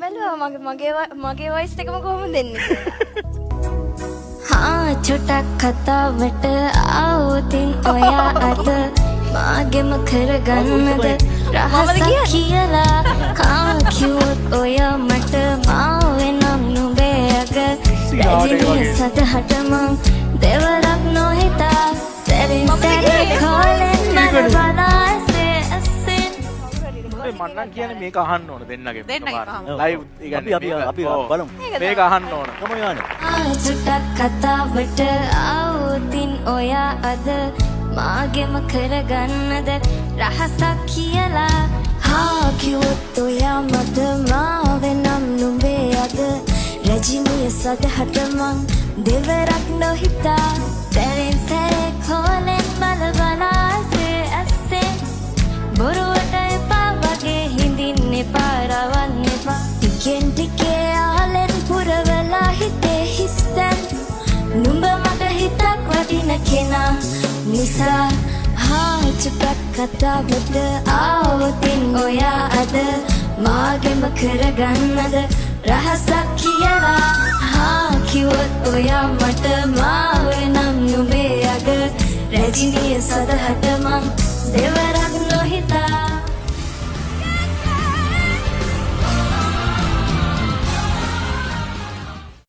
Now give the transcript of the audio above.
බැලුවා මගේ වොයිස් එකම කොහොමද දෙන්නේ हाँ छोटा කතාවට ආවොතින් ඔයා අද මාගෙම කරගන්නද රහසක් කියලා හා කිව්වොත් ඔයා මට මාවෙනම් නුඹේ අග රැජිනිය සදහට මං දෙවරක් නොහිතා සැරින් සැරේ කෝලෙන් මන බලාසේ අස්සෙන් මන්නම් කියන්නේ මේක අහන්න ඕන දෙන්නගේ ලයිව් අපි බලමු මේක අහන්න ඕන තමයි යන්නේ චුට්ටක් කතාවට ආවොතින් ඔයා අද මාගෙම කරගන්නද රහසක් කියලා හා කිව්වොත් ඔයා මට මාවෙනම් නුඹේ අද රැජිනිය සදහට මං දෙවරක් නොහිතා සැරෙන් සැරේ කෝලෙන් බල බලාසේ ඇස්සේ බොරුවට එපා වගේ හිඳින්න එපා රවන්න එපා ටිකෙන් ටිකේ ආලෙන් පුරවලා හිතේ හිස්තැන් නුඹ මට හිතක් වටින කෙනා නිසා හා චුට්ටක් කතාවට ආවොතින් ඔයා අද මාගෙම කරගන්නද රහසක් කියලා හා කිව්වොත් ඔයා මට මාවෙනම් නුඹේ අග රැජිනිය සදහට මං